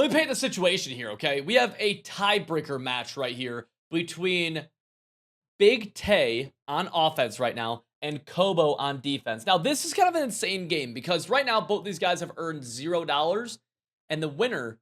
let me paint the situation here, okay? We have a tiebreaker match right here between Big Tay on offense right now and Kobo on defense. Now, this is kind of an insane game because right now both these guys have earned $0 and the winner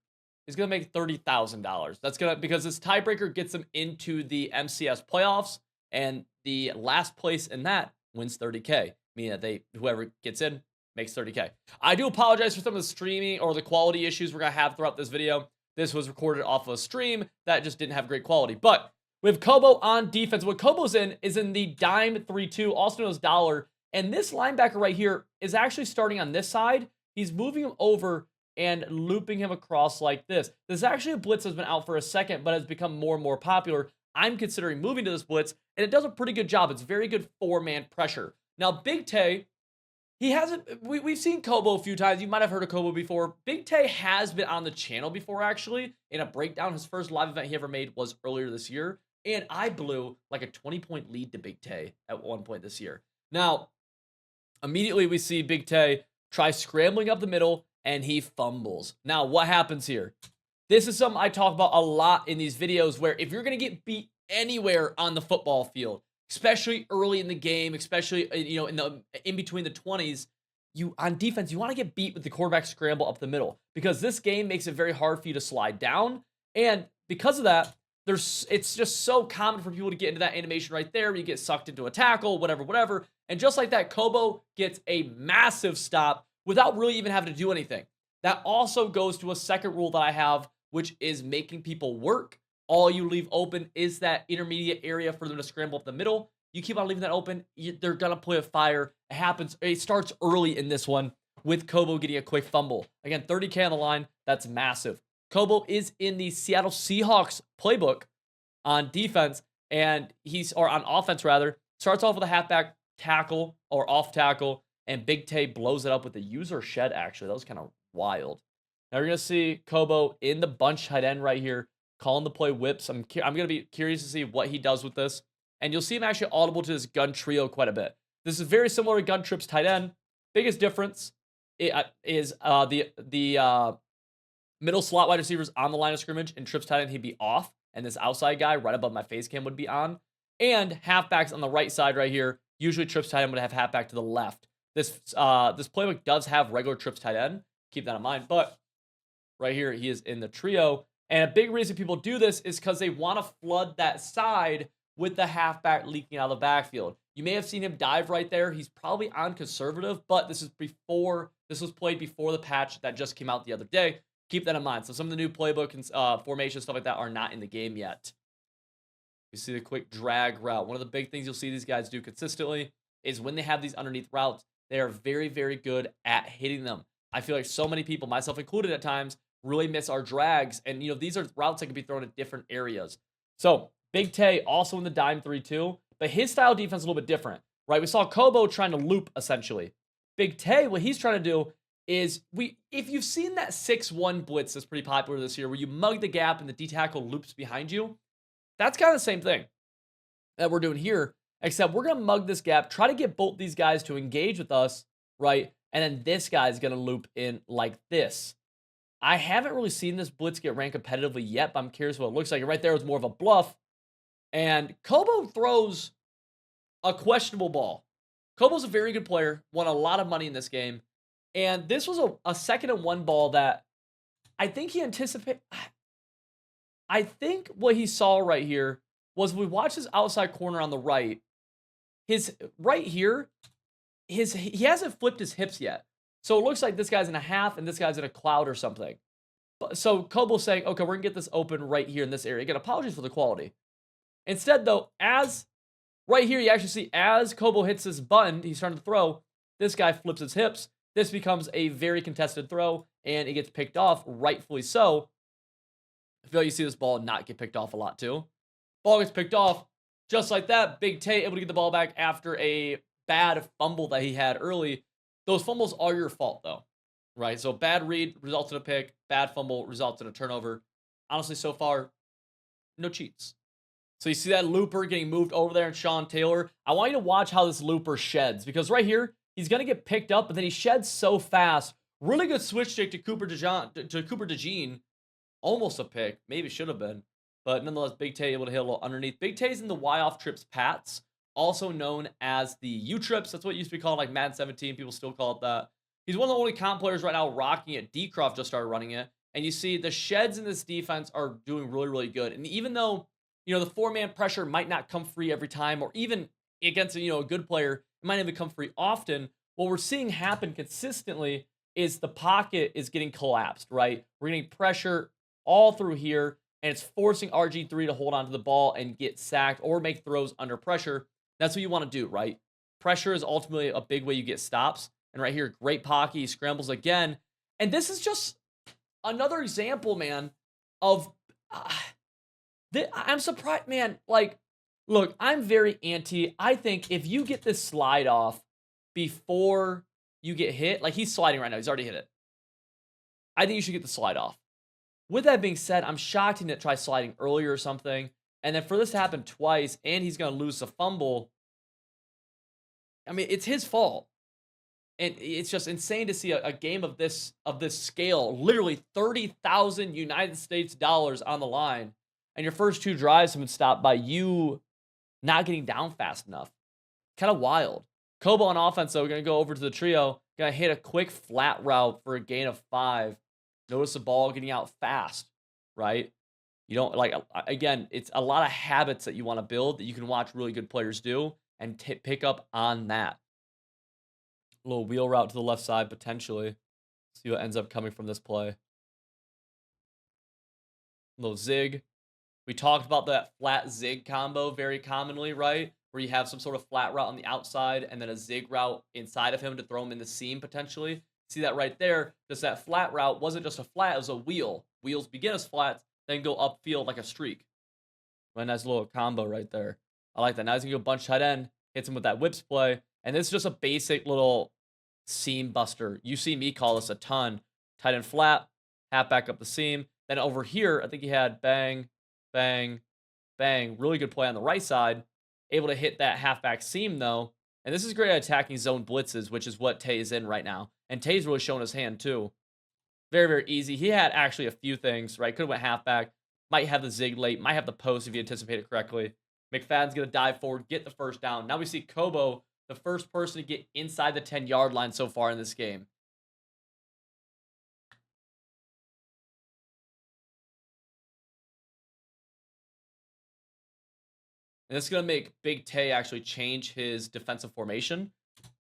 is going to make $30,000. That's going to because this tiebreaker gets them into the MCS playoffs and the last place in that wins 30K, meaning that whoever gets in makes 30K. I do apologize for some of the streaming or the quality issues we're going to have throughout this video. This was recorded off of a stream that just didn't have great quality, but we have Kobo on defense. What Kobo's in is in the dime 3-2, also known as dollar. And this linebacker right here is actually starting on this side. He's moving him over and looping him across like this. This is actually a blitz that's been out for a second, but has become more and more popular. I'm considering moving to this blitz, and it does a pretty good job. It's very good four-man pressure. Now, Big Tay, he hasn't, we've seen Kobo a few times. You might have heard of Kobo before. Big Tay has been on the channel before, actually, in a breakdown. His first live event he ever made was earlier this year. And I blew like a 20-point lead to Big Tay at one point this year. Now, immediately we see Big Tay try scrambling up the middle, and he fumbles. Now, what happens here? This is something I talk about a lot in these videos where if you're going to get beat anywhere on the football field, especially early in the game, especially in between the 20s, on defense, you want to get beat with the quarterback scramble up the middle because this game makes it very hard for you to slide down. And because of that, it's just so common for people to get into that animation right there where you get sucked into a tackle, whatever. And just like that, Kobo gets a massive stop without really even having to do anything. That also goes to a second rule that I have, which is making people work. All you leave open is that intermediate area for them to scramble up the middle. You keep on leaving that open, they're going to play a fire. It starts early in this one with Kobo getting a quick fumble. Again, 30K on the line, that's massive. Kobo is in the Seattle Seahawks playbook on defense, or on offense rather. Starts off with a halfback tackle or off tackle, and Big Tay blows it up with the user shed, actually. That was kind of wild. Now we're going to see Kobo in the bunch tight end right here, calling the play whips. I'm going to be curious to see what he does with this. And you'll see him actually audible to this gun trio quite a bit. This is very similar to Gun Trip's tight end. Biggest difference is the middle slot wide receivers on the line of scrimmage. In Trips tight end, he'd be off. And this outside guy right above my face cam would be on. And halfbacks on the right side right here. Usually Trips tight end would have halfback to the left. This playbook does have regular Trips tight end. Keep that in mind. But right here, he is in the trio. And a big reason people do this is because they want to flood that side with the halfback leaking out of the backfield. You may have seen him dive right there. He's probably on conservative, but this was played before the patch that just came out the other day. Keep that in mind. So some of the new playbook and formation stuff like that are not in the game yet. You see the quick drag route. One of the big things you'll see these guys do consistently is when they have these underneath routes, they are very, very good at hitting them. I feel like so many people, myself included at times, really miss our drags. And, these are routes that can be thrown at different areas. So Big Tay also in the dime 3-2, but his style of defense is a little bit different, right? We saw Kobo trying to loop, essentially. Big Tay, what he's trying to do is, if you've seen that 6-1 blitz that's pretty popular this year, where you mug the gap and the D-tackle loops behind you, that's kind of the same thing that we're doing here, except we're going to mug this gap, try to get both these guys to engage with us, right? And then this guy's going to loop in like this. I haven't really seen this blitz get ran competitively yet, but I'm curious what it looks like. Right there was more of a bluff. And Kobo throws a questionable ball. Kobo's a very good player, won a lot of money in this game. And this was a 2nd and 1 ball that I think he anticipated. I think what he saw right here was we watched his outside corner on the right. His right here, he hasn't flipped his hips yet. So it looks like this guy's in a half and this guy's in a cloud or something. So Kobo's saying, okay, we're going to get this open right here in this area. Again, apologies for the quality. Instead, though, right here, you actually see as Kobo hits this button, he's trying to throw, this guy flips his hips. This becomes a very contested throw, and it gets picked off, rightfully so. I feel like you see this ball not get picked off a lot, too. Ball gets picked off, just like that. Big Tay able to get the ball back after a bad fumble that he had early. Those fumbles are your fault, though, right? So bad read results in a pick, bad fumble results in a turnover. Honestly, so far, no cheats. So you see that looper getting moved over there and Sean Taylor. I want you to watch how this looper sheds, because right here, he's going to get picked up, but then he sheds so fast. Really good switch stick to Cooper DeJean Almost a pick. Maybe should have been. But nonetheless, Big Tay able to hit a little underneath. Big Tay's in the Y-off trips Pats, also known as the U-trips. That's what it used to be called, like Madden 17. People still call it that. He's one of the only comp players right now rocking it. D-Croft just started running it. And you see the sheds in this defense are doing really, really good. And even though, the four-man pressure might not come free every time, or even against, a good player, it might even come free often, what we're seeing happen consistently is the pocket is getting collapsed, right? We're getting pressure all through here, and it's forcing RG3 to hold on to the ball and get sacked or make throws under pressure. That's what you want to do, right? Pressure is ultimately a big way you get stops. And right here, great pocket. He scrambles again. And this is just another example, man, of... I'm surprised, man. Like, look, I'm very anti. I think if you get this slide off before you get hit, like he's sliding right now. He's already hit it. I think you should get the slide off. With that being said, I'm shocked he didn't try sliding earlier or something. And then for this to happen twice and he's going to lose the fumble, I mean, it's his fault. And it's just insane to see a game of this scale, literally 30,000 United States dollars on the line, and your first two drives have been stopped by you not getting down fast enough. Kind of wild. Kobo on offense, though, going to go over to the trio, going to hit a quick flat route for a gain of 5. Notice the ball getting out fast, right? You don't, like, again, it's a lot of habits that you want to build that you can watch really good players do and pick up on that. A little wheel route to the left side, potentially. See what ends up coming from this play. A little zig. We talked about that flat zig combo very commonly, right? Where you have some sort of flat route on the outside and then a zig route inside of him to throw him in the seam, potentially. See that right there? Just that flat route wasn't just a flat, it was a wheel. Wheels begin as flats, then go upfield like a streak. A nice little combo right there. I like that. Now he's going to go bunch tight end, hits him with that whips play. And this is just a basic little seam buster. You see me call this a ton. Tight end flat, half back up the seam. Then over here, I think he had bang, bang, bang. Really good play on the right side. Able to hit that halfback seam, though. And this is great at attacking zone blitzes, which is what Tay is in right now. And Tay's really showing his hand, too. Very, very easy. He had actually a few things, right? Could have went halfback. Might have the zig late. Might have the post if you anticipate it correctly. McFadden's going to dive forward, get the first down. Now we see Kobo, the first person to get inside the 10-yard line so far in this game. And this is going to make Big Tay actually change his defensive formation.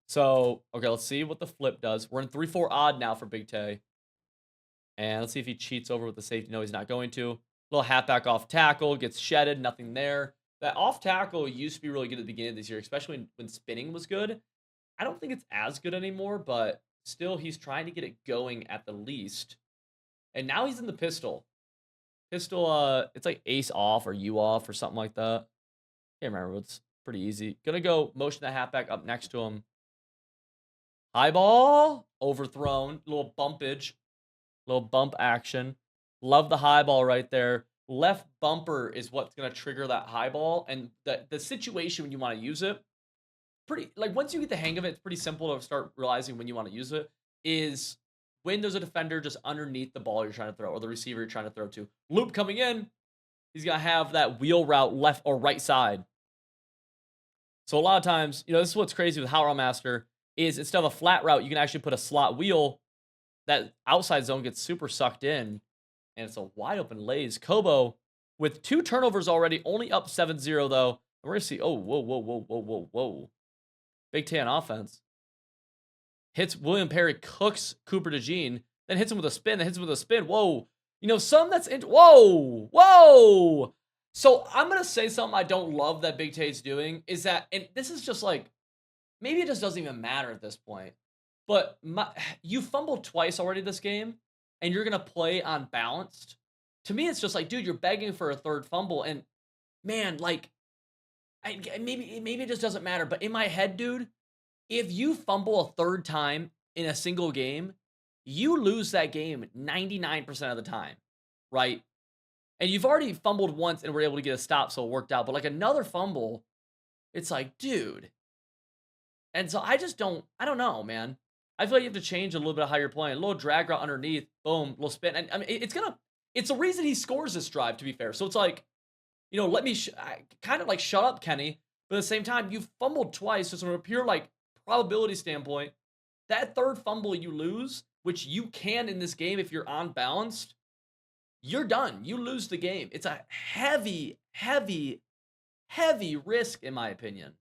So, okay, let's see what the flip does. We're in 3-4 odd now for Big Tay. And let's see if he cheats over with the safety. No, he's not going to. Little halfback off tackle, gets shedded, nothing there. That off tackle used to be really good at the beginning of this year, especially when spinning was good. I don't think it's as good anymore, but still he's trying to get it going at the least. And now he's in the pistol. Pistol, it's like ace off or U off or something like that. Can't remember. It's pretty easy. Gonna go motion the halfback up next to him. High ball. Overthrown. Little bumpage. Little bump action. Love the high ball right there. Left bumper is what's going to trigger that high ball. And the situation when you want to use it, once you get the hang of it, it's pretty simple to start realizing when you want to use it, is when there's a defender just underneath the ball you're trying to throw or the receiver you're trying to throw to. Loop coming in. He's going to have that wheel route left or right side. So a lot of times, this is what's crazy with Howrah Master is instead of a flat route, you can actually put a slot wheel. That outside zone gets super sucked in. And it's a wide open lays. Kobo with 2 turnovers already, only up 7-0 though. And we're going to see, oh, whoa. Big Tay on offense. Hits William Perry, cooks Cooper DeJean, then hits him with a spin, then hits him with a spin. Whoa. Some that's whoa. So I'm going to say something I don't love that Big Tay's doing is that, and this is just like, maybe it just doesn't even matter at this point. But you fumbled twice already this game, and you're going to play on balanced. To me, it's just like, dude, you're begging for a third fumble. And, man, like, maybe it just doesn't matter. But in my head, dude, if you fumble a third time in a single game, you lose that game 99% of the time, right? And you've already fumbled once and were able to get a stop, so it worked out. But, like, another fumble, it's like, dude. And so I don't know, man. I feel like you have to change a little bit of how you're playing. A little drag route underneath, boom, little spin. And I mean, it's gonna It's the reason he scores this drive, to be fair. So it's like, let me kind of like shut up, Kenny. But at the same time, you've fumbled twice. So from a pure like probability standpoint, that third fumble you lose, which you can in this game if you're unbalanced, you're done. You lose the game. It's a heavy, heavy, heavy risk, in my opinion.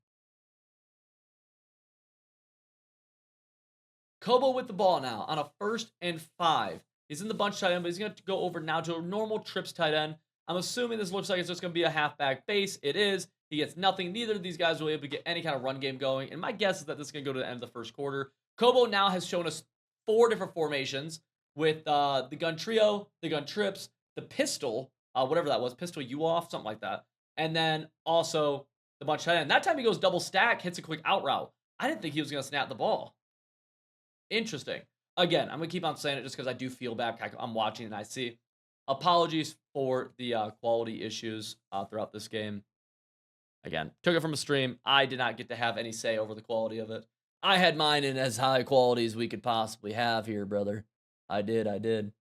Kobo with the ball now on a 1st and 5. He's in the bunch tight end, but he's going to go over now to a normal trips tight end. I'm assuming this looks like it's just going to be a halfback base. It is. He gets nothing. Neither of these guys will be able to get any kind of run game going. And my guess is that this is going to go to the end of the first quarter. Kobo now has shown us 4 different formations with the gun trio, the gun trips, the pistol, whatever that was, pistol you off, something like that. And then also the bunch tight end. That time he goes double stack, hits a quick out route. I didn't think he was going to snap the ball. Interesting. Again, I'm going to keep on saying it just because I do feel bad. I'm watching and I see. Apologies for the quality issues throughout this game. Again, took it from a stream. I did not get to have any say over the quality of it. I had mine in as high quality as we could possibly have here, brother. I did. So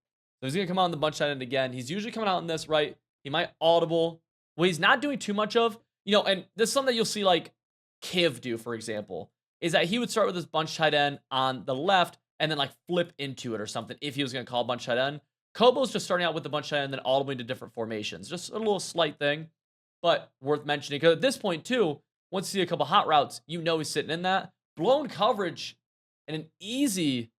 he's going to come out in the bunch tight end again. He's usually coming out in this, right? He might audible. What he's not doing too much of, and this is something that you'll see like Kiv do, for example, is that he would start with his bunch tight end on the left and then like flip into it or something if he was going to call bunch tight end. Kobo's just starting out with the bunch tight end and then audibling to different formations. Just a little slight thing, but worth mentioning. Because at this point, too, once you see a couple hot routes, he's sitting in that. Blown coverage and an easy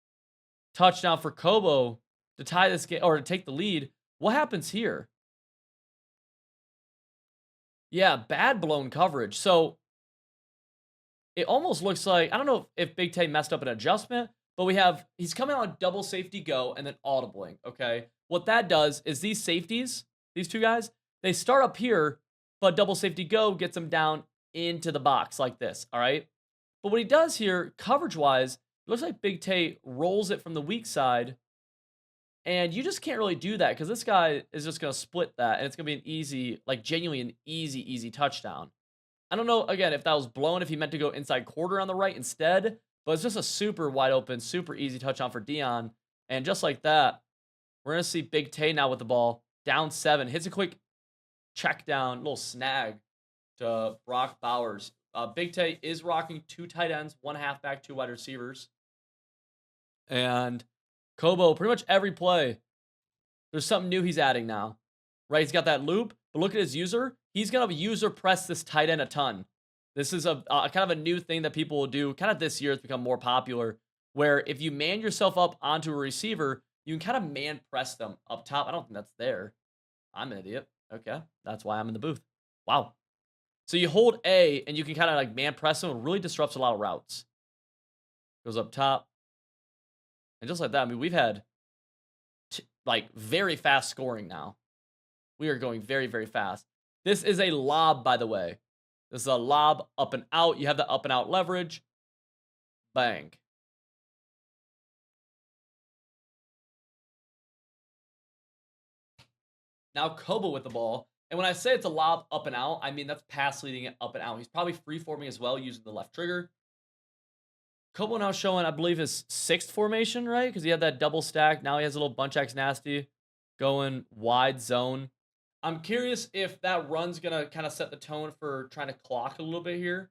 touchdown for Kobo to tie this game or to take the lead. What happens here? Yeah, bad blown coverage. So it almost looks like, I don't know if Big Tay messed up an adjustment, but he's coming out on double safety go and then audibling, okay? What that does is these safeties, these two guys, they start up here, but double safety go gets them down into the box like this, all right? But what he does here, coverage-wise, it looks like Big Tay rolls it from the weak side, and you just can't really do that because this guy is just going to split that, and it's going to be an easy, like genuinely an easy touchdown. I don't know, again, if that was blown, if he meant to go inside quarter on the right instead, but it's just a super wide open, super easy touchdown for Dion. And just like that, we're going to see Big Tay now with the ball. Down 7. Hits a quick check down, little snag to Brock Bowers. Big Tay is rocking 2 tight ends, 1 halfback, 2 wide receivers. And Kobo, pretty much every play, there's something new he's adding now. Right? He's got that loop, but look at his user. He's going to user press this tight end a ton. This is a kind of a new thing that people will do. Kind of this year, it's become more popular, where if you man yourself up onto a receiver, you can kind of man press them up top. I don't think that's there. I'm an idiot. Okay, that's why I'm in the booth. Wow. So you hold A, and you can kind of like man press them. It really disrupts a lot of routes. Goes up top. And just like that, I mean, we've had like very fast scoring now. We are going very, very fast. This is a lob, by the way. This is a lob up and out. You have the up and out leverage. Bang. Now Kobo with the ball. And when I say it's a lob up and out, I mean that's pass leading it up and out. He's probably free-forming as well using the left trigger. Kobo now showing, I believe, his 6th formation, right? Because he had that double stack. Now he has a little bunch X nasty going wide zone. I'm curious if that run's going to kind of set the tone for trying to clock a little bit here.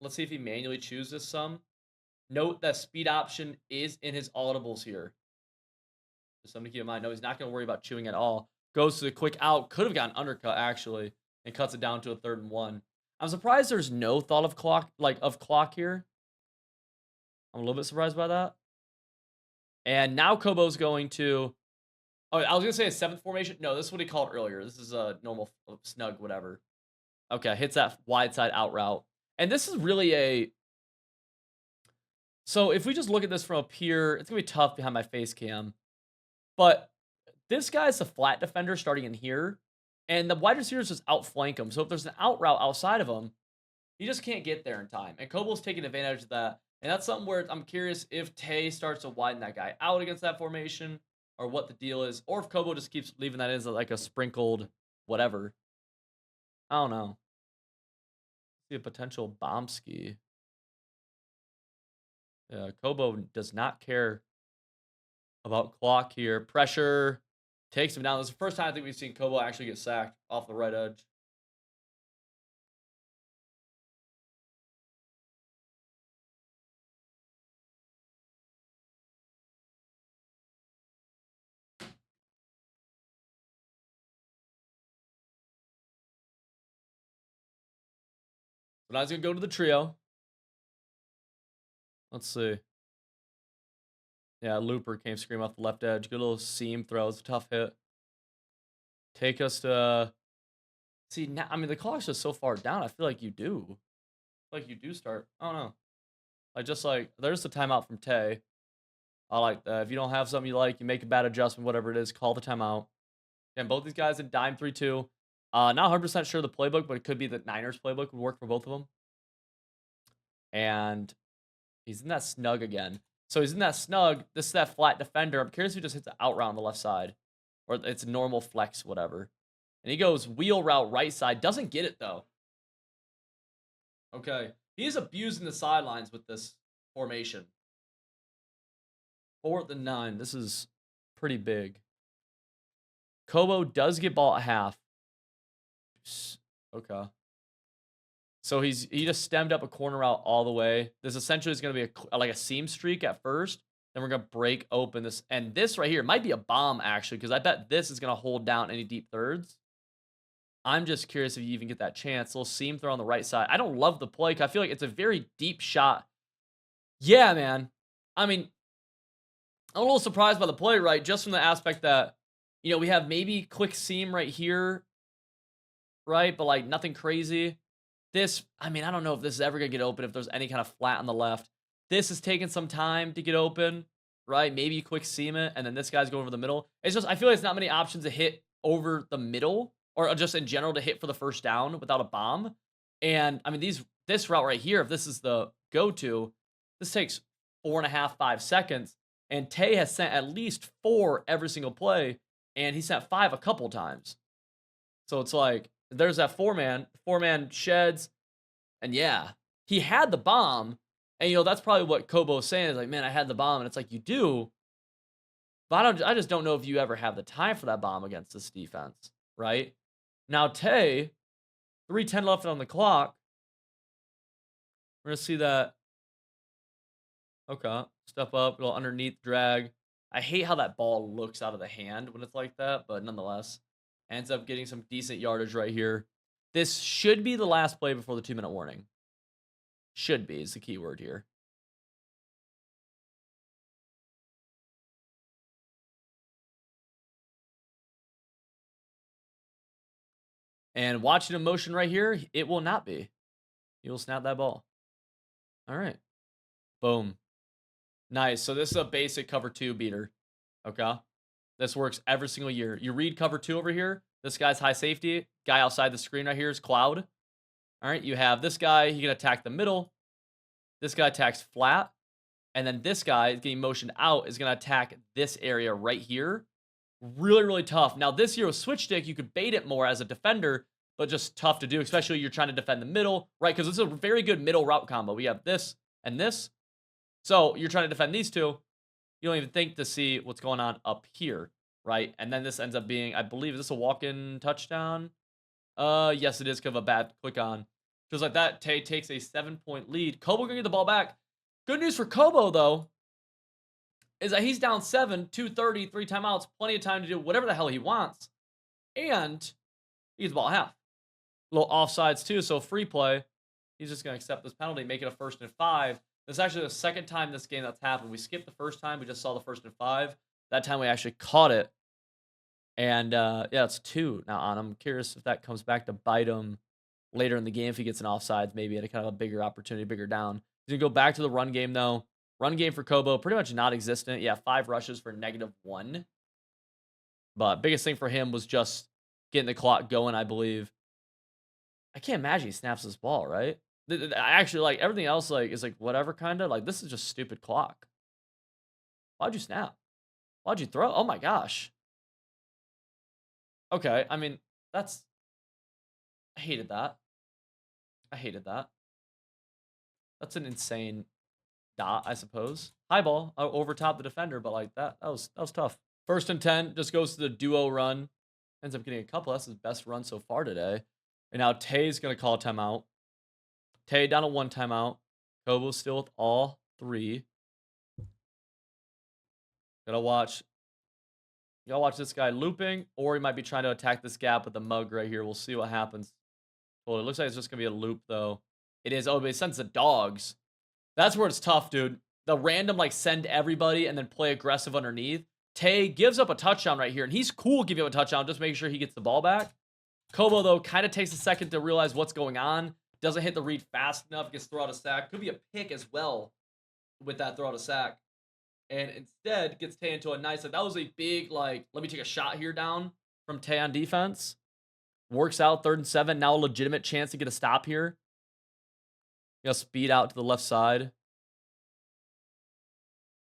Let's see if he manually chooses some. Note that speed option is in his audibles here. Just something to keep in mind. No, he's not going to worry about chewing at all. Goes to the quick out. Could have gotten undercut, actually, and cuts it down to a 3rd and 1. I'm surprised there's no thought of clock here. I'm a little bit surprised by that. And now Kobo's going to... Oh, I was going to say a 7th formation. No, this is what he called earlier. This is a normal snug, whatever. Okay, hits that wide side out route. And this is really a... So if we just look at this from up here, it's going to be tough behind my face cam. But this guy's a flat defender starting in here. And the wide receivers just outflank him. So if there's an out route outside of him, he just can't get there in time. And Kobo's taking advantage of that. And that's something where I'm curious if Tay starts to widen that guy out against that formation, or what the deal is, or if Kobo just keeps leaving that as like a sprinkled whatever. I don't know. See a potential bomb ski. Yeah, Kobo does not care about clock here. Pressure. Takes him down. This is the first time I think we've seen Kobo actually get sacked off the right edge. But I was going to go to the trio. Let's see. Yeah, Looper came screaming off the left edge. Good little seam throw. It's a tough hit. Take us to... See, now, I mean, the clock's just so far down. I feel like you do. Like you do start. I don't know. Like, just like, there's the timeout from Tay. I like that. If you don't have something you like, you make a bad adjustment, whatever it is, call the timeout. And both these guys in dime 3-2. Not 100% sure the playbook, but it could be the Niners playbook would work for both of them. And he's in that snug again. So he's in that snug. This is that flat defender. I'm curious if he just hits an out route on the left side. Or it's normal flex, whatever. And he goes wheel route right side. Doesn't get it, though. Okay. He's abusing the sidelines with this formation. 4th and 9. This is pretty big. Kobo does get ball at half. Okay. So he just stemmed up a corner route all the way. This essentially is going to be like a seam streak at first. Then we're going to break open this. And this right here might be a bomb, actually, because I bet this is going to hold down any deep thirds. I'm just curious if you even get that chance. Little seam throw on the right side. I don't love the play because I feel like it's a very deep shot. Yeah, man. I mean, I'm a little surprised by the play, right? Just from the aspect that, you know, we have maybe quick seam right here, right? But, like, nothing crazy. This, I mean, I don't know if this is ever going to get open if there's any kind of flat on the left. This is taking some time to get open, right? Maybe you quick seam it, and then this guy's going over the middle. It's just, I feel like there's not many options to hit over the middle, or just in general to hit for the first down without a bomb. And, I mean, this route right here, if this is the go-to, this takes 4.5, 5 seconds. And Tay has sent at least 4 every single play, and he sent 5 a couple times. So it's like, there's that 4-man sheds, and yeah, he had the bomb, and, you know, that's probably what Kobo's saying, is like, man, I had the bomb, and it's like, you do, but I just don't know if you ever have the time for that bomb against this defense, right? Now, Tay, 3:10 left on the clock. We're going to see that. Okay. Step up, little underneath drag. I hate how that ball looks out of the hand when it's like that, but nonetheless, ends up getting some decent yardage right here. This should be the last play before the 2-minute warning. Should be is the key word here. And watching a motion right here, it will not be. He will snap that ball. All right. Boom. Nice. So this is a basic cover 2 beater. Okay. This works every single year. You read cover 2 over here. This guy's high safety. Guy outside the screen right here is Cloud. All right. You have this guy. He can attack the middle. This guy attacks flat. And then this guy is getting motioned out is going to attack this area right here. Really, really tough. Now, this here with switch stick, you could bait it more as a defender, but just tough to do, especially if you're trying to defend the middle, right? Because this is a very good middle route combo. We have this and this. So you're trying to defend these two. You don't even think to see what's going on up here, right? And then this ends up being, I believe, is this a walk-in touchdown? Yes, it is because of a bad click on. Just like that, Tay takes a 7-point lead. Kobo gonna get the ball back. Good news for Kobo, though, is that he's down 7, 2:30, 3 timeouts, plenty of time to do whatever the hell he wants. And he gets the ball at half. Little offsides, too, so free play. He's just going to accept this penalty, make it a 1st and 5. This is actually the second time this game that's happened. We skipped the first time. We just saw the 1st and 5. That time we actually caught it. And, yeah, it's 2 now on. I'm curious if that comes back to bite him later in the game if he gets an offsides, maybe at a kind of a bigger opportunity, bigger down. He's going to go back to the run game, though. Run game for Kobo, pretty much non-existent. Yeah, 5 rushes for -1. But biggest thing for him was just getting the clock going, I believe. I can't imagine he snaps this ball, right? Actually, like, everything else, like, is like whatever kind of. Like, this is just stupid clock. Why'd you snap? Why'd you throw? Oh, my gosh. Okay, I mean, that's... I hated that. I hated that. That's an insane dot, I suppose. High ball over top the defender, but like that was tough. First and 10, just goes to the duo run. Ends up getting a couple. That's his best run so far today. And now Tay's going to call a timeout. Tay down to 1 timeout. Kobo's still with all 3. Gotta watch. You gotta watch this guy looping, or he might be trying to attack this gap with the mug right here. We'll see what happens. Well, it looks like it's just gonna be a loop, though. It is. Oh, but it sends the dogs. That's where it's tough, dude. The random, like, send everybody and then play aggressive underneath. Tay gives up a touchdown right here, and he's cool giving up a touchdown, just making sure he gets the ball back. Kobo, though, kind of takes a second to realize what's going on. Doesn't hit the read fast enough. Gets thrown out a sack. Could be a pick as well with that throw out a sack. And instead gets Tay into a nice, like, that was a big, like, let me take a shot here down from Tay on defense. Works out 3rd and 7. Now a legitimate chance to get a stop here. You know, speed out to the left side.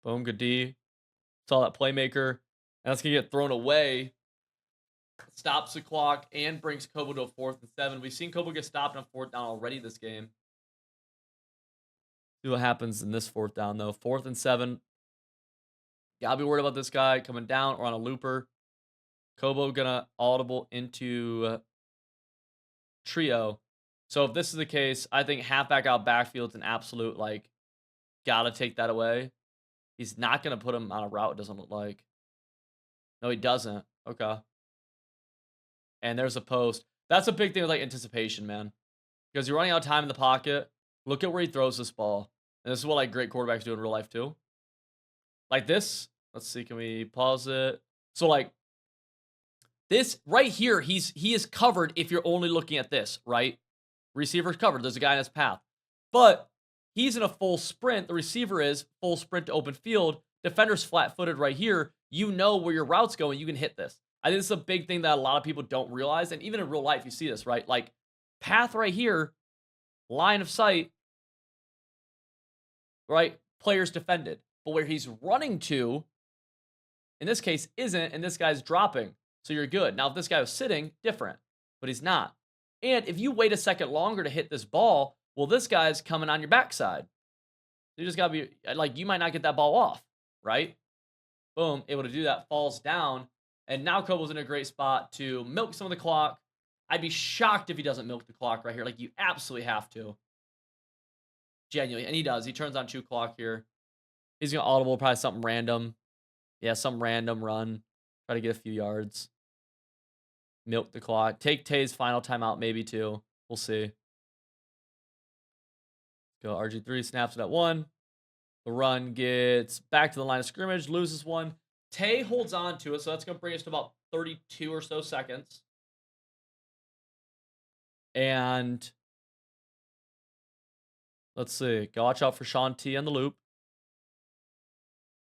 Boom, good D. Saw that playmaker. And that's going to get thrown away. Stops the clock and brings Kobo to a 4th and 7. We've seen Kobo get stopped on 4th down already this game. See what happens in this 4th down, though. 4th and 7. Gotta be worried about this guy coming down or on a looper. Kobo gonna audible into trio. So if this is the case, I think halfback out backfield's an absolute, like, gotta take that away. He's not gonna put him on a route, it doesn't look like. No, he doesn't. Okay. And there's a post. That's a big thing with, like, anticipation, man. Because you're running out of time in the pocket. Look at where he throws this ball. And this is what, like, great quarterbacks do in real life, too. Like this. Let's see. Can we pause it? So, like, this right here, he is covered if you're only looking at this, right? Receiver's covered. There's a guy in his path. But he's in a full sprint. The receiver is full sprint to open field. Defender's flat-footed right here. You know where your route's going. You can hit this. I think this is a big thing that a lot of people don't realize. And even in real life, you see this, right? Like, path right here, line of sight, right? Player's defended. But where he's running to, in this case, isn't, and this guy's dropping. So you're good. Now, if this guy was sitting, different. But he's not. And if you wait a second longer to hit this ball, well, this guy's coming on your backside. You just got to be, like, you might not get that ball off, right? Boom, able to do that, falls down. And now Kobo's in a great spot to milk some of the clock. I'd be shocked if he doesn't milk the clock right here. Like, you absolutely have to. Genuinely. And he does. He turns on 2 clock here. He's going to audible, probably something random. Yeah, some random run. Try to get a few yards. Milk the clock. Take Tay's final timeout, maybe, too. We'll see. Go RG3, snaps it at 1. The run gets back to the line of scrimmage, loses 1. Tay holds on to it, so that's going to bring us to about 32 or so seconds. And let's see. Go watch out for Sean T on the loop.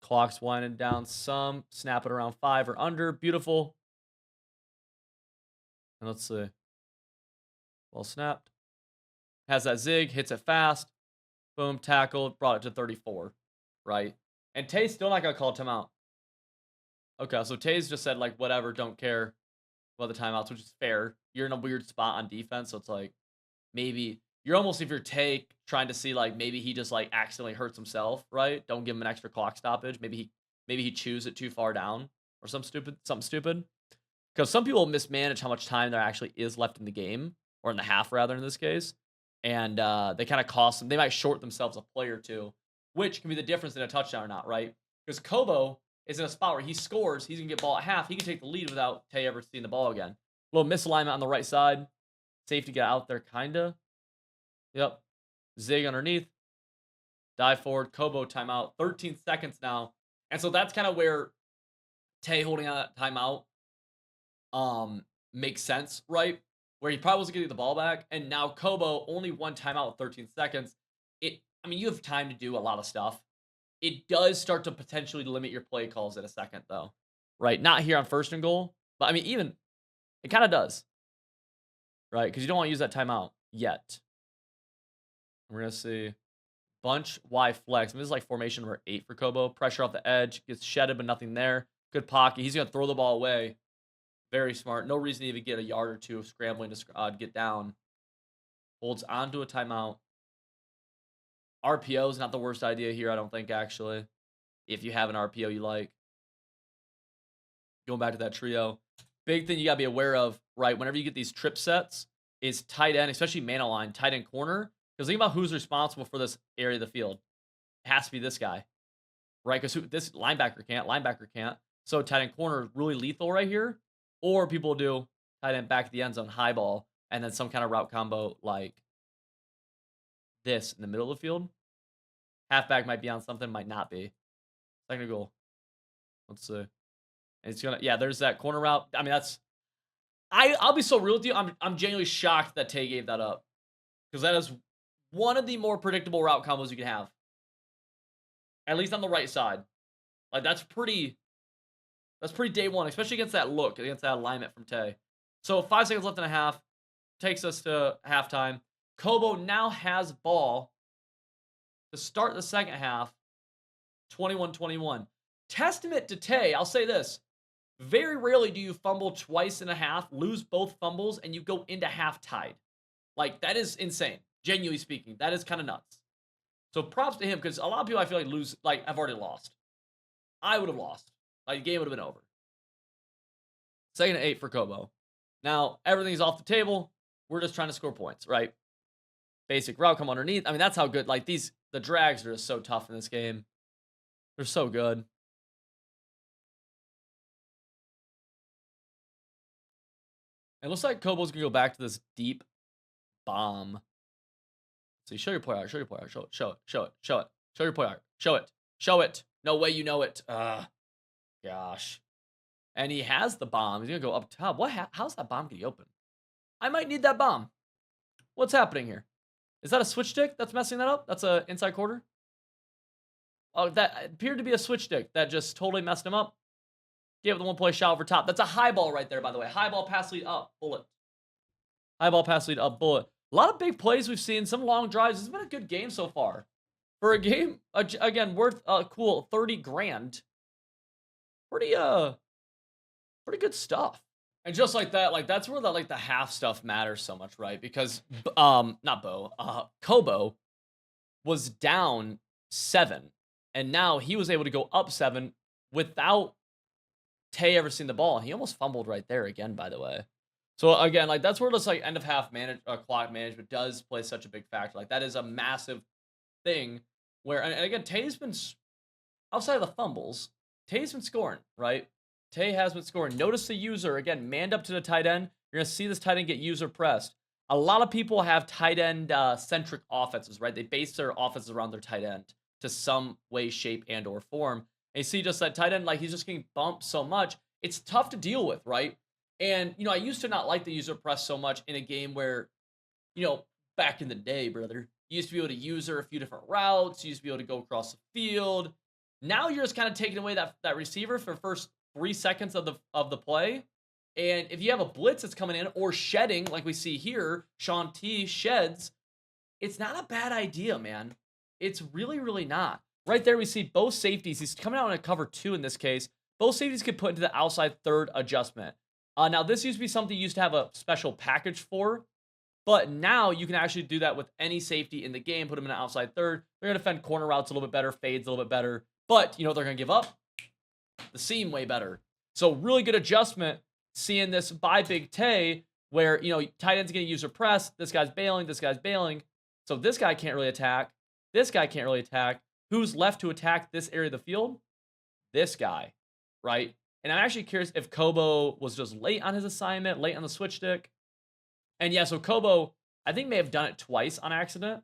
Clock's winding down some. Snap it around 5 or under. Beautiful. And let's see. Well snapped. Has that zig. Hits it fast. Boom. Tackled. Brought it to 34. Right? And Tay's still not going to call timeout. Okay, so Tay's just said, like, whatever. Don't care about the timeouts, which is fair. You're in a weird spot on defense, so it's like, maybe you're almost, if you're Tay, trying to see, like, maybe he just, like, accidentally hurts himself, right? Don't give him an extra clock stoppage. Maybe he chews it too far down or something stupid. Because some people mismanage how much time there actually is left in the game, or in the half rather in this case, and they kind of cost them. They might short themselves a play or two, which can be the difference in a touchdown or not, right? Because Kobo is in a spot where he scores, he's gonna get ball at half. He can take the lead without Tay ever seeing the ball again. A little misalignment on the right side. Safety get out there, kinda. Yep. Zig underneath. Dive forward. Kobo timeout. 13 seconds now. And so that's kind of where Tay holding out that timeout makes sense, right? Where he probably wasn't getting the ball back. And now Kobo, only 1 timeout with 13 seconds. I mean, you have time to do a lot of stuff. It does start to potentially limit your play calls in a second, though. Right? Not here on 1st and goal. But, I mean, even, it kind of does. Right? Because you don't want to use that timeout yet. We're going to see bunch Y flex. I mean, this is like formation number 8 for Kobo. Pressure off the edge. Gets shedded, but nothing there. Good pocket. He's going to throw the ball away. Very smart. No reason to even get a yard or two of scrambling to get down. Holds onto a timeout. RPO is not the worst idea here, I don't think, actually. If you have an RPO you like. Going back to that trio. Big thing you got to be aware of, right? Whenever you get these trip sets, is tight end, especially man line, tight end corner. Because think about who's responsible for this area of the field. It has to be this guy, right? Because this linebacker can't. So tight end corner really lethal right here. Or people do tight end back at the end zone, high ball, and then some kind of route combo like this in the middle of the field. Halfback might be on something, might not be. Second and goal. Let's see. And it's gonna, yeah, there's that corner route. I mean, that's, I'll be so real with you. I'm genuinely shocked that Tay gave that up. Because that is one of the more predictable route combos you can have. At least on the right side. Like, that's pretty day one, especially against that look, against that alignment from Tay. So 5 seconds left and a half. Takes us to halftime. Kobo now has ball to start the second half. 21-21. Testament to Tay, I'll say this. Very rarely do you fumble twice in a half, lose both fumbles, and you go into half tied. Like, that is insane. Genuinely speaking, that is kind of nuts. So props to him, because a lot of people I feel like have already lost. I would have lost. Like, the game would have been over. 2nd and 8 for Kobo. Now, everything's off the table. We're just trying to score points, right? Basic route come underneath. I mean, that's how good, like, the drags are just so tough in this game. They're so good. It looks like Kobo's going to go back to this deep bomb. So you show your play art. Show your play art. Show it. Show it. Show it. Show it. Show your play art. Show it. Show it. No way you know it. Gosh. And he has the bomb. He's going to go up top. How's that bomb getting open? I might need that bomb. What's happening here? Is that a switch stick that's messing that up? That's an inside quarter? Oh, that appeared to be a switch stick that just totally messed him up. Gave it the one-play shot over top. That's a high ball right there, by the way. High ball, pass lead up, bullet. High ball, pass lead up, bullet. A lot of big plays we've seen. Some long drives. It's been a good game so far. For a game, again, worth cool 30 grand. Pretty good stuff. And just like that, like that's where the half stuff matters so much, right? Because Kobo was down 7, and now he was able to go up 7 without Tay ever seen the ball. He almost fumbled right there again, by the way. So again, like that's where just like end of half clock management does play such a big factor. Like that is a massive thing where, and again, Tay's been outside of the fumbles. Tay's been scoring, right? Tay has been scoring. Notice the user, again, manned up to the tight end. You're going to see this tight end get user pressed. A lot of people have tight end centric offenses, right? They base their offenses around their tight end to some way, shape, and or form. And you see just that tight end, like he's just getting bumped so much. It's tough to deal with, right? And, you know, I used to not like the user press so much in a game where, you know, back in the day, brother, you used to be able to user a few different routes. You used to be able to go across the field. Now you're just kind of taking away that receiver for the first 3 seconds of the play. And if you have a blitz that's coming in or shedding, like we see here, Sean T sheds, it's not a bad idea, man. It's really, really not. Right there, we see both safeties. He's coming out in a cover 2 in this case. Both safeties get put into the outside third adjustment. Now, this used to be something you used to have a special package for, but now you can actually do that with any safety in the game, put them in an outside third. They're going to defend corner routes a little bit better, fades a little bit better, but you know what they're going to give up? The seam way better. So really good adjustment seeing this by Big Tay where, you know, tight end's going to user press. This guy's bailing. This guy's bailing. So this guy can't really attack. This guy can't really attack. Who's left to attack this area of the field? This guy, right? And I'm actually curious if Kobo was just late on his assignment, late on the switch stick. And yeah, so Kobo, I think may have done it twice on accident.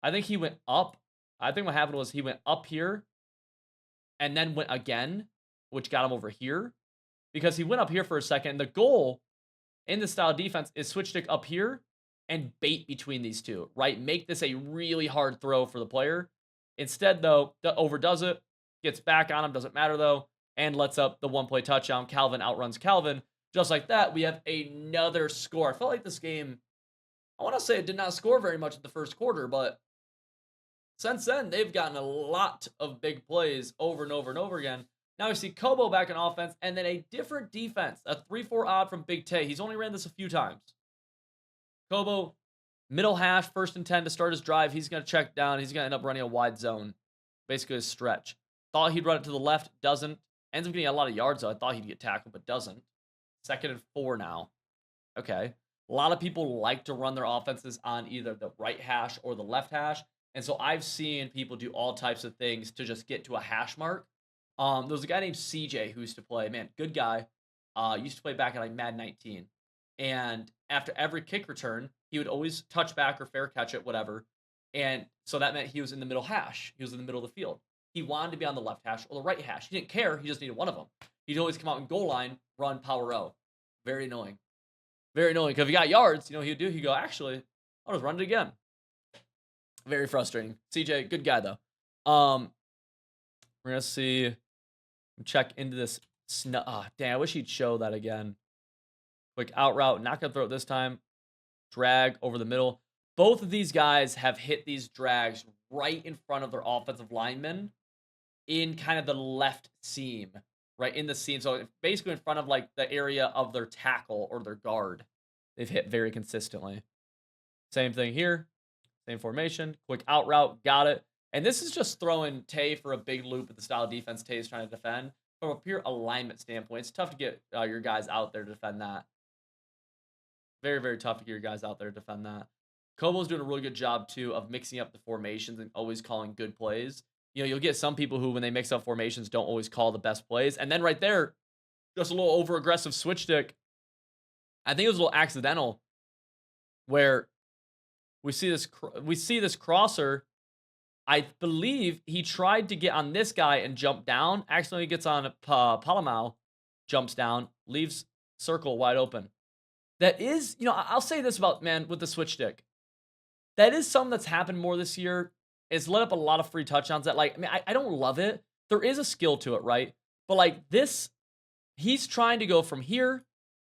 I think he went up. I think what happened was he went up here and then went again, which got him over here. Because he went up here for a second. The goal in this style of defense is switch stick up here and bait between these two, right? Make this a really hard throw for the player. Instead, though, overdoes it, gets back on him, doesn't matter, though, and lets up the one-play touchdown. Calvin outruns Calvin. Just like that, we have another score. I felt like this game, I want to say it did not score very much in the first quarter, but since then, they've gotten a lot of big plays over and over and over again. Now we see Kobo back in offense, and then a different defense, a 3-4 odd from Big Tay. He's only ran this a few times. Kobo, middle hash, 1st and 10 to start his drive. He's going to check down. He's going to end up running a wide zone, basically a stretch. Thought he'd run it to the left, doesn't, Ends up getting a lot of yards, though. I thought he'd get tackled, but doesn't. 2nd and 4 now. Okay. A lot of people like to run their offenses on either the right hash or the left hash. And so I've seen people do all types of things to just get to a hash mark. There was a guy named CJ who used to play, man, good guy. Used to play back in like Madden 19. And after every kick return, he would always touch back or fair catch it, whatever. And so that meant he was in the middle hash. He was in the middle of the field. He wanted to be on the left hash or the right hash. He didn't care. He just needed one of them. He'd always come out in goal line, run power O. Very annoying. Very annoying. Because if he got yards, he'd go, actually, I'll just run it again. Very frustrating. CJ, good guy, though. We're going to see, check into this. Dang, I wish he'd show that again. Quick out route. Not going to throw it this time. Drag over the middle. Both of these guys have hit these drags right in front of their offensive linemen in kind of the left seam. Right in the seam. So basically in front of like the area of their tackle or their guard. They've hit very consistently. Same thing here. Same formation. Quick out route. Got it. And this is just throwing Tay for a big loop with the style of defense Tay is trying to defend. From a pure alignment standpoint, it's tough to get your guys out there to defend that. Very, very tough to get your guys out there to defend that. Kobo's doing a really good job, too, of mixing up the formations and always calling good plays. You'll get some people who, when they mix up formations, don't always call the best plays. And then right there, just a little over-aggressive switch stick. I think it was a little accidental where we see this crosser. I believe he tried to get on this guy and jump down. Accidentally gets on Palamau, jumps down, leaves circle wide open. That is, I'll say this about, man, with the switch stick. That is something that's happened more this year. It's let up a lot of free touchdowns that, I don't love it. There is a skill to it, right? But, this, he's trying to go from here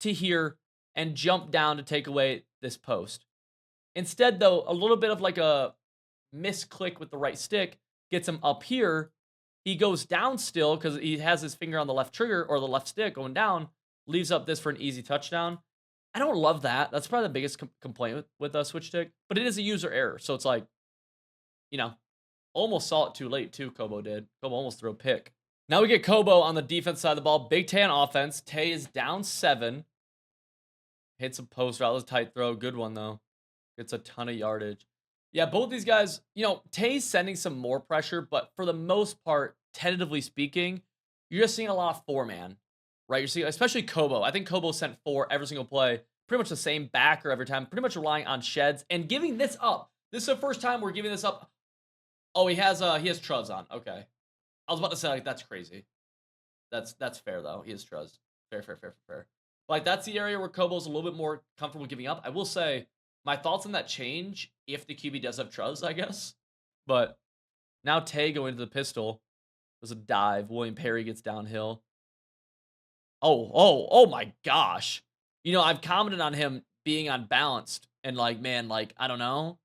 to here and jump down to take away this post. Instead, though, a little bit of, a misclick with the right stick gets him up here. He goes down still because he has his finger on the left trigger or the left stick going down, leaves up this for an easy touchdown. I don't love that. That's probably the biggest complaint with a switch stick, but it is a user error. So it's almost saw it too late too, Kobo did. Kobo almost threw a pick. Now we get Kobo on the defense side of the ball. Big Tay on offense. Tay is down 7. Hits a post route. That was a tight throw. Good one, though. Gets a ton of yardage. Yeah, both these guys, Tay's sending some more pressure, but for the most part, tentatively speaking, you're just seeing a lot of 4-man, right? You're seeing, especially Kobo. I think Kobo sent 4 every single play. Pretty much the same backer every time. Pretty much relying on sheds and giving this up. This is the first time we're giving this up. Oh, he has Truz on. Okay. I was about to say, that's crazy. That's fair, though. He has Truz. Fair. That's the area where Kobo's a little bit more comfortable giving up. I will say, my thoughts on that change if the QB does have Truz, I guess. But now Tay going into the pistol. There's a dive. William Perry gets downhill. Oh my gosh. I've commented on him being unbalanced and I don't know.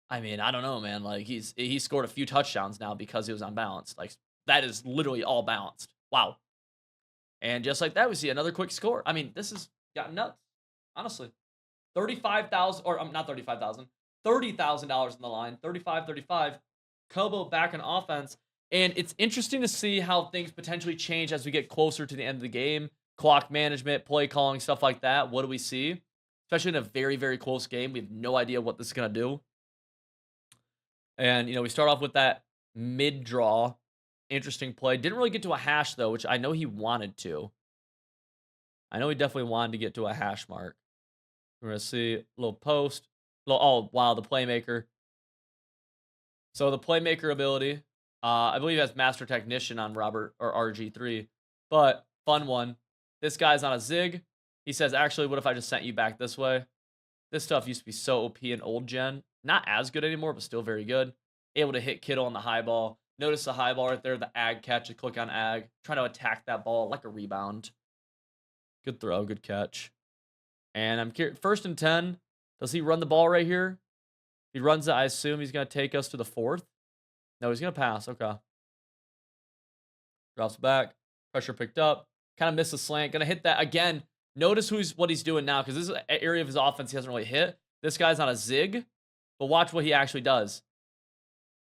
I don't know, man. He scored a few touchdowns now because he was unbalanced. That is literally all balanced. Wow. And just like that, we see another quick score. This has gotten nuts, honestly. $35,000, or not 35,000, $30,000 in the line. 35. Kobo back in offense. And it's interesting to see how things potentially change as we get closer to the end of the game. Clock management, play calling, stuff like that. What do we see? Especially in a very, very close game. We have no idea what this is going to do. And, we start off with that mid-draw. Interesting play. Didn't really get to a hash, though, which I know he wanted to. I know he definitely wanted to get to a hash mark. We're going to see a little post. Oh, wow, the playmaker. So the playmaker ability, I believe has Master Technician on Robert or RG3. But fun one. This guy's on a zig. He says, actually, what if I just sent you back this way? This stuff used to be so OP in old gen. Not as good anymore, but still very good. Able to hit Kittle on the high ball. Notice the high ball right there, the ag catch. You click on ag. Trying to attack that ball like a rebound. Good throw, good catch. And I'm curious, 1st and 10. Does he run the ball right here? If he runs it, I assume he's going to take us to the 4th. No, he's going to pass. Okay. Drops back. Pressure picked up. Kind of missed the slant. Going to hit that again. Notice what he's doing now, because this is an area of his offense he hasn't really hit. This guy's on a zig, but watch what he actually does.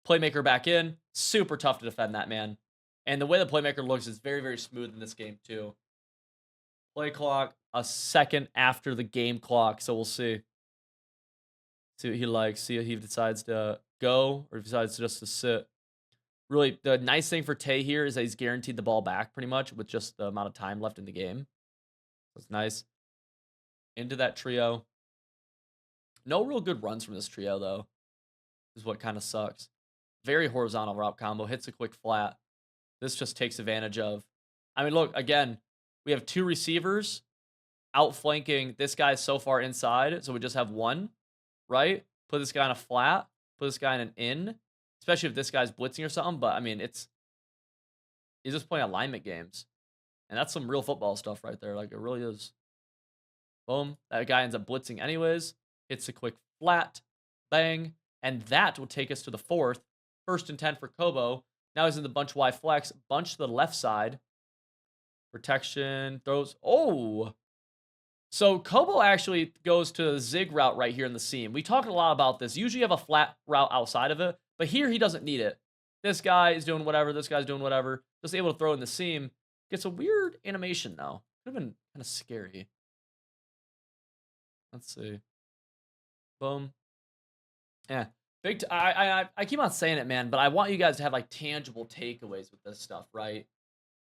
Playmaker back in. Super tough to defend that, man. And the way the playmaker looks is very, very smooth in this game, too. Play clock, a second after the game clock, so we'll see. See what he likes. See if he decides to go or if he decides just to sit. Really, the nice thing for Tay here is that he's guaranteed the ball back pretty much with just the amount of time left in the game. That's nice. Into that trio. No real good runs from this trio, though. Is what kind of sucks. Very horizontal route combo. Hits a quick flat. This just takes advantage of. I mean, look, again, we have 2 receivers outflanking this guy so far inside. So we just have one, right? Put this guy in a flat. Put this guy in an in. Especially if this guy's blitzing or something. But, I mean, he's just playing alignment games. And that's some real football stuff right there. Like, it really is. Boom. That guy ends up blitzing anyways. Hits a quick flat. Bang. And that will take us to the 4th. 1st and 10 for Kobo. Now he's in the bunch Y flex. Bunch to the left side. Protection. Throws. Oh. So Kobo actually goes to the zig route right here in the seam. We talked a lot about this. Usually you have a flat route outside of it. But here he doesn't need it. This guy is doing whatever. This guy's doing whatever. Just able to throw in the seam. Gets a weird animation though. Could have been kind of scary. Let's see. Boom. Yeah. I keep on saying it, man, but I want you guys to have like tangible takeaways with this stuff, right?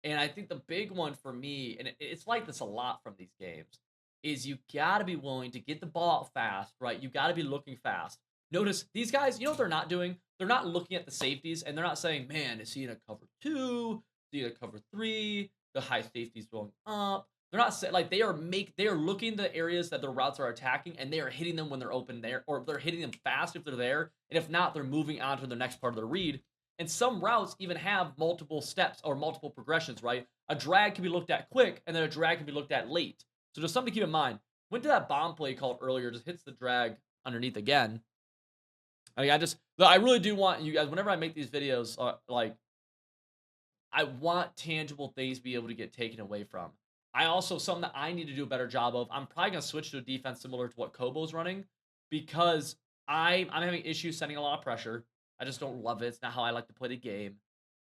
And I think the big one for me, and it's like this a lot from these games, is you got to be willing to get the ball out fast, right? You got to be looking fast. Notice these guys, you know what they're not doing? They're not looking at the safeties, and they're not saying, man, is he in a cover 2? Is he in a cover 3? The high safety's going up. They're not like they are looking the areas that their routes are attacking, and they are hitting them when they're open there, or they're hitting them fast if they're there, and if not, they're moving on to the next part of the read. And some routes even have multiple steps or multiple progressions, right? A drag can be looked at quick, and then a drag can be looked at late. So just something to keep in mind. Went to that bomb play called earlier, just hits the drag underneath again. I mean, I really do want you guys, whenever I make these videos, I want tangible things to be able to get taken away from. I also, something that I need to do a better job of, I'm probably going to switch to a defense similar to what Kobo's running, because I'm having issues sending a lot of pressure. I just don't love it. It's not how I like to play the game.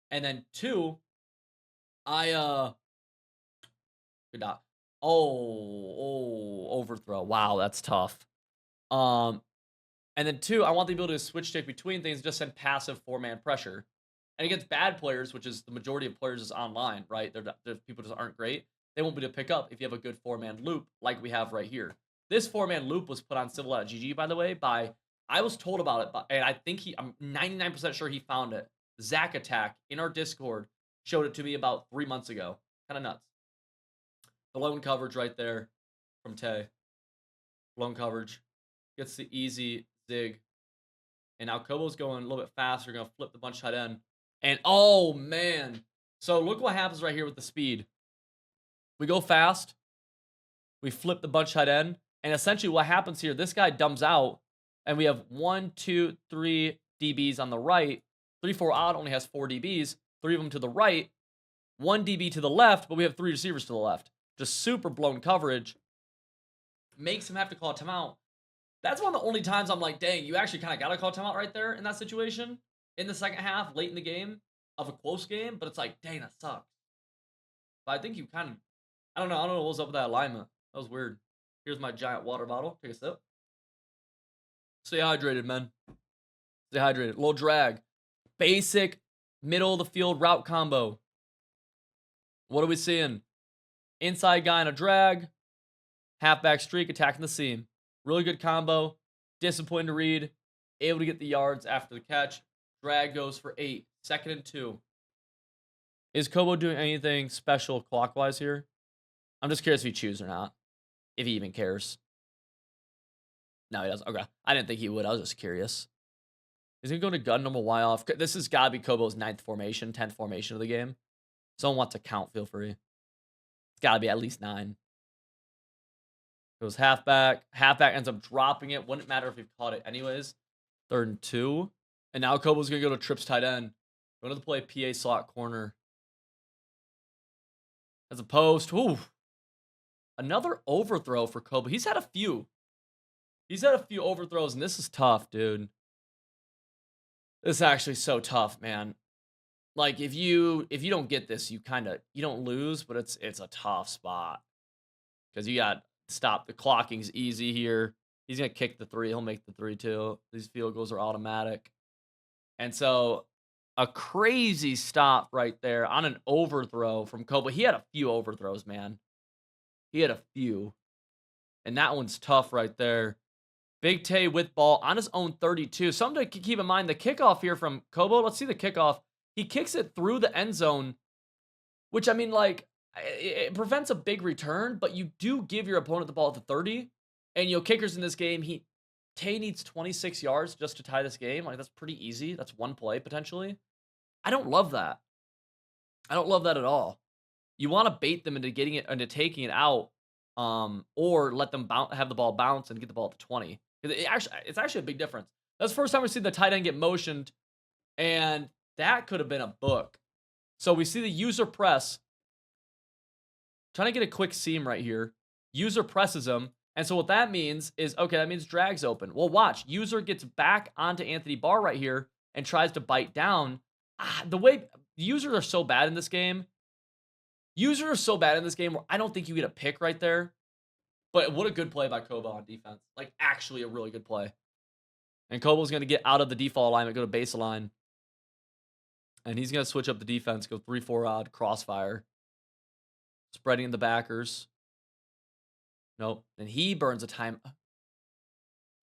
And then 2, good dot. Overthrow. Wow, that's tough. And then 2, I want the ability to switch stick between things, just send passive 4-man pressure. And against bad players, which is the majority of players is online, right? They're people just aren't great. They won't be able to pick up if you have a good 4-man loop like we have right here. This 4-man loop was put on Civil.gg, by the way, I was told about it, and I think I'm 99% sure he found it. Zach Attack in our Discord showed it to me about 3 months ago. Kind of nuts. The lone coverage right there from Tay. Lone coverage. Gets the easy zig. And now Kobo's going a little bit faster. Going to flip the bunch tight end. And, oh, man. So look what happens right here with the speed. We go fast. We flip the bunch tight end. And essentially what happens here, this guy dumbs out. And we have 1, 2, 3 DBs on the right. 3-4 odd only has 4 DBs. 3 of them to the right. 1 DB to the left. But we have 3 receivers to the left. Just super blown coverage. Makes him have to call a timeout. That's one of the only times I'm like, dang, you actually kind of got to call timeout right there in that situation. In the second half, late in the game, of a close game. But it's like, dang, that sucks. But I think you kind of, I don't know what was up with that alignment. That was weird. Here's my giant water bottle. Take a sip. Stay hydrated, man. Stay hydrated. Little drag. Basic middle of the field route combo. What are we seeing? Inside guy in a drag. Halfback streak attacking the seam. Really good combo. Disappointing to read. Able to get the yards after the catch. Drag goes for 8. 2nd and 2. Is Kobo doing anything special clockwise here? I'm just curious if he chooses or not. If he even cares. No, he doesn't. Okay. I didn't think he would. I was just curious. Is he going to gun normal Y off? This has got to be Kobo's 9th formation, 10th formation of the game. Someone wants to count, feel free. It's got to be at least 9. Goes halfback. Halfback ends up dropping it. Wouldn't matter if he caught it anyways. 3rd and 2. And now Kobo's going to go to trips tight end. Going to play PA slot corner. As a post. Ooh. Another overthrow for Kobo. He's had a few. He's had a few overthrows, and this is tough, dude. This is actually so tough, man. Like, if you don't get this, you don't lose, but it's a tough spot because you got stop. The clocking's easy here. He's gonna kick the 3. He'll make the 3 too. These field goals are automatic. And so a crazy stop right there on an overthrow from Kobe. He had a few overthrows, man. He had a few. And that one's tough right there. Big Tay with ball on his own 32. Something to keep in mind, the kickoff here from Kobo. Let's see the kickoff. He kicks it through the end zone, which, I mean, like, it prevents a big return, but you do give your opponent the ball at the 30. And, kickers in this game, Tay needs 26 yards just to tie this game. Like, that's pretty easy. That's one play, potentially. I don't love that. I don't love that at all. You want to bait them into taking it out, or let them have the ball bounce and get the ball at the 20. It's actually a big difference. That's the first time we've seen the tight end get motioned, and that could have been a book. So we see the user press. Trying to get a quick seam right here. User presses him. And so what that means is, okay, that means drag's open. Well, watch. User gets back onto Anthony Barr right here and tries to bite down. The way users are so bad in this game. Users are so bad in this game where I don't think you get a pick right there. But what a good play by Kobo on defense. Like, actually a really good play. And Kobo's going to get out of the default alignment, go to baseline. And he's going to switch up the defense, go 3-4 odd, crossfire. Spreading the backers. Nope. And he burns a time.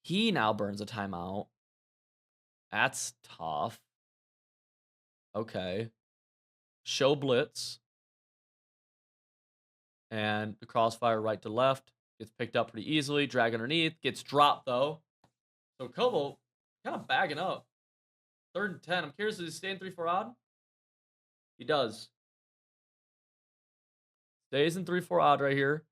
He now burns a timeout. That's tough. Okay. Show blitz. And the crossfire right to left. Gets picked up pretty easily. Drag underneath. Gets dropped, though. So Kobo kind of bagging up. 3rd and 10. I'm curious, does he stay in 3-4 odd? He does. Stays in 3-4 odd right here.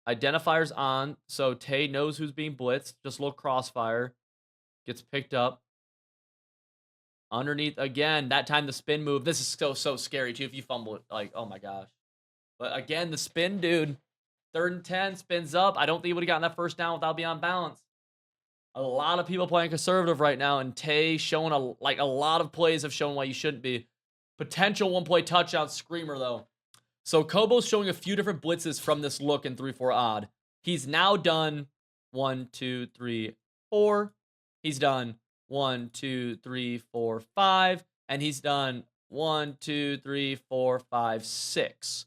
Identifiers on. So Tay knows who's being blitzed. Just a little crossfire. Gets picked up. Underneath again. That time the spin move. This is so scary, too, if you fumble it. Like, oh my gosh. But again, the spin, dude. 3rd and 10, spins up. I don't think he would have gotten that first down without being on balance. A lot of people playing conservative right now, and Tay showing a lot of plays have shown why you shouldn't be. Potential one-play touchdown screamer, though. So Kobo's showing a few different blitzes from this look in 3-4 odd. He's now done 1, 2, 3, 4. He's done 1, 2, 3, 4, 5. And he's done 1, 2, 3, 4, 5, 6.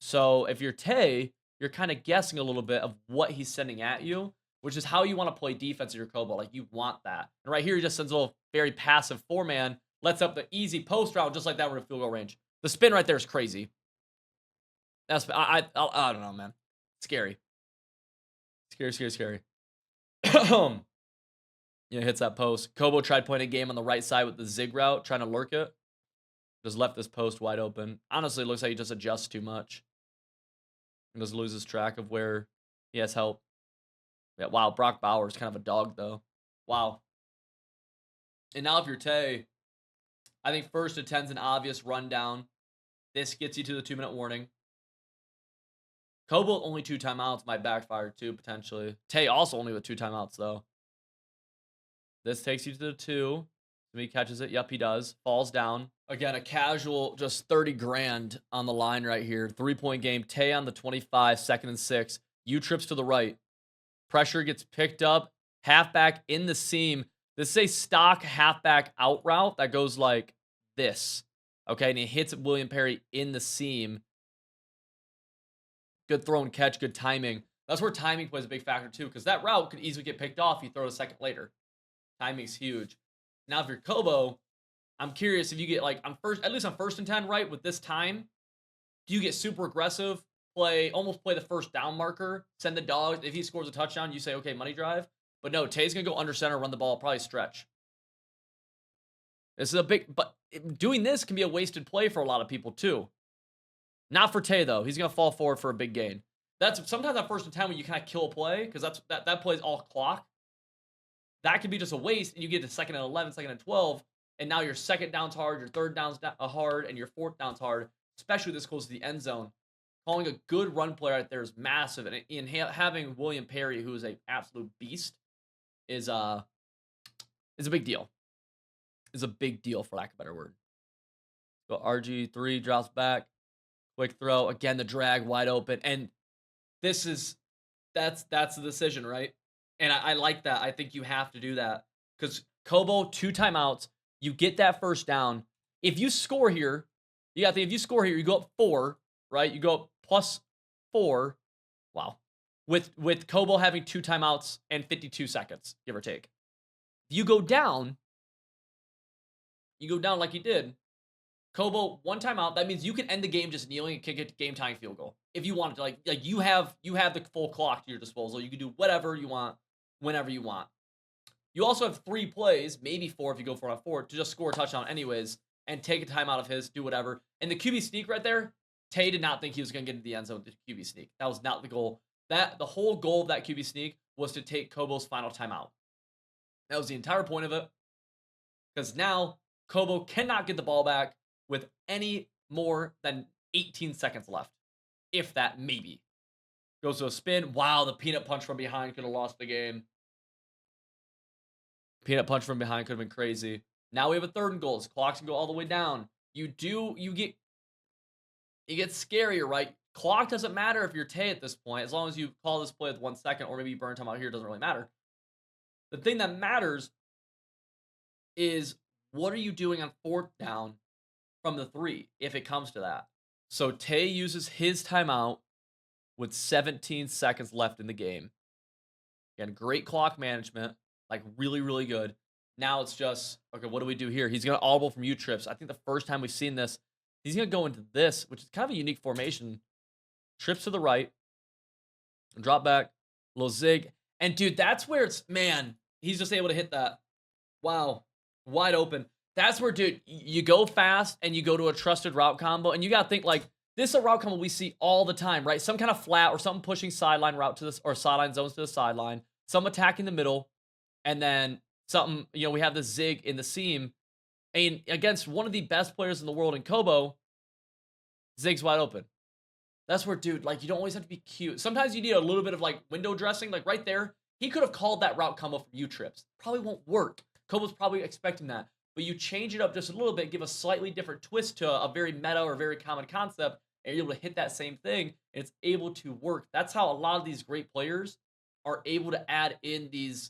So if you're Tay, you're kind of guessing a little bit of what he's sending at you, which is how you want to play defense in your Kobo. Like, you want that. And right here, he just sends a little very passive 4-man, lets up the easy post route just like that. We're in field goal range. The spin right there is crazy. I don't know, man. Scary. Scary. Hits that post. Kobo tried playing a game on the right side with the zig route, trying to lurk it. Just left this post wide open. Honestly, it looks like he just adjusts too much. And just loses track of where he has help. Yeah, wow. Brock Bowers kind of a dog, though. Wow. And now if you're Tay, I think 1st and 10's an obvious rundown. This gets you to the 2-minute warning. Kobo only 2 timeouts might backfire too, potentially. Tay also only with 2 timeouts, though. This takes you to the 2. He catches it. Yep, he does. Falls down. Again, a casual, just 30 grand on the line right here. 3-point game. Tay on the 25, 2nd and 6. U trips to the right. Pressure gets picked up. Halfback in the seam. This is a stock halfback out route that goes like this. Okay, and he hits William Perry in the seam. Good throw and catch, good timing. That's where timing plays a big factor too, because that route could easily get picked off if you throw it a second later. Timing's huge. Now, if you're Kobo, I'm curious if you get like at least on 1st and 10 right with this time, do you get super aggressive, almost play the first down marker, send the dog? If he scores a touchdown, you say, okay, money drive. But no, Tay's gonna go under center, run the ball, probably stretch. This is but doing this can be a wasted play for a lot of people too. Not for Tay, though. He's going to fall forward for a big gain. That's sometimes that 1st and 10 when you kind of kill a play, because that plays all clock. That could be just a waste, and you get to 2nd and 11, 2nd and 12, and now your 2nd down's hard, your 3rd down's hard, and your 4th down's hard, especially this close to the end zone. Calling a good run play right there is massive, and having William Perry, who is an absolute beast, is a big deal. is a big deal, for lack of a better word. So RG3 drops back, quick throw. Again, the drag wide open. And this is that's the decision, right? And I like that. I think you have to do that. Because Kobo, 2 timeouts, you get that first down. If you score here, you got to think if you score here, you go up 4, right? You go up +4. Wow. With Kobo having 2 timeouts and 52 seconds, give or take. If you go down like you did, Kobo, 1 timeout, that means you can end the game just kneeling and kick a game-tying field goal. If you wanted to, like you have the full clock to your disposal. You can do whatever you want, whenever you want. You also have 3 plays, maybe 4 if you go 4-on-4, to just score a touchdown anyways, and take a timeout of his, do whatever. And the QB sneak right there, Tay did not think he was going to get into the end zone with the QB sneak. That was not the goal. The whole goal of that QB sneak was to take Kobo's final timeout. That was the entire point of it. Because now, Kobo cannot get the ball back with any more than 18 seconds left. If that, maybe. Goes to a spin. Wow, the peanut punch from behind could have lost the game. Peanut punch from behind could have been crazy. Now we have a 3rd and goal. Clocks can go all the way down. You get scarier, right? Clock doesn't matter if you're Tay at this point, as long as you call this play with 1 second, or maybe you burn time out here, it doesn't really matter. The thing that matters is what are you doing on 4th down from the 3, if it comes to that. So Tay uses his timeout with 17 seconds left in the game. Again, great clock management, like really, really good. Now it's just, okay, what do we do here? He's going to audible from U-trips. I think the first time we've seen this, he's going to go into this, which is kind of a unique formation. Trips to the right, drop back, little zig. And dude, that's where it's, man, he's just able to hit that. Wow, wide open. That's where, dude, you go fast and you go to a trusted route combo. And you got to think, like, this is a route combo we see all the time, right? Some kind of flat or something pushing sideline route to this, or sideline zones to the sideline. Some attacking the middle. And then something, we have the zig in the seam. And against one of the best players in the world in Kobo, zig's wide open. That's where, dude, like, you don't always have to be cute. Sometimes you need a little bit of, like, window dressing. Like, right there, he could have called that route combo from U-trips. Probably won't work. Kobo's probably expecting that. But you change it up just a little bit, give a slightly different twist to a very meta or very common concept, and you're able to hit that same thing, and it's able to work. That's how a lot of these great players are able to add in these.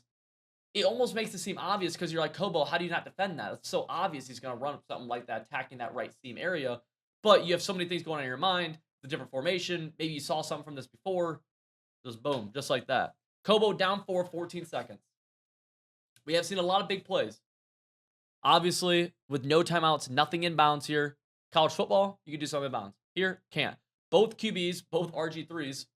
It almost makes it seem obvious because you're like, Kobo, how do you not defend that? It's so obvious he's going to run something like that, attacking that right seam area. But you have so many things going on in your mind. The different formation. Maybe you saw something from this before. Just boom, just like that. Kobo down 4, 14 seconds. We have seen a lot of big plays. Obviously, with no timeouts, nothing in bounds here. College football, you can do something in bounds. Here, can't. Both QBs, both RG3s,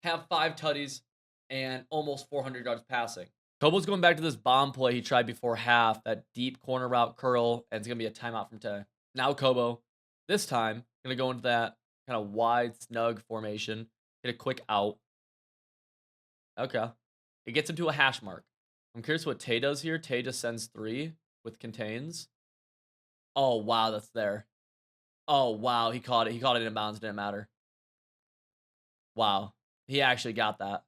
have 5 tutties and almost 400 yards passing. Kobo's going back to this bomb play he tried before half, that deep corner route curl, and it's going to be a timeout from Tay. Now Kobo, this time, going to go into that kind of wide, snug formation, get a quick out. Okay. It gets him to a hash mark. I'm curious what Tay does here. Tay just sends 3 with contains. Oh, wow, that's there. Oh, wow, he caught it. He caught it in bounds. Didn't matter. Wow. He actually got that.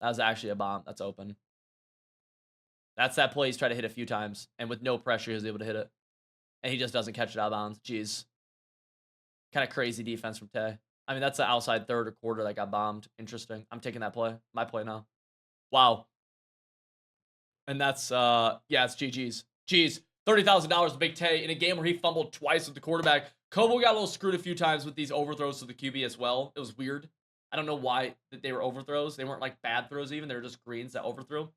That was actually a bomb. That's open. That's that play he's tried to hit a few times. And with no pressure, he was able to hit it. And he just doesn't catch it out of bounds. Jeez. Kind of crazy defense from Tay. I mean, that's the outside third or quarter that got bombed. Interesting. I'm taking that play. My play now. Wow. And that's, yeah, it's GG's. Jeez. $30,000 to Big Tay in a game where he fumbled twice with the quarterback. Kobo got a little screwed a few times with these overthrows to the QB as well. It was weird. I don't know why that they were overthrows. They weren't like bad throws even. They were just greens that overthrew.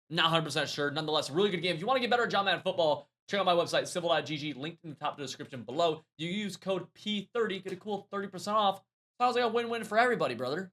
Not 100% sure. Nonetheless, really good game. If you want to get better at Madden Football, check out my website, civil.gg, linked in the top of the description below. You use code P30, get a cool 30% off. Sounds like a win-win for everybody, brother.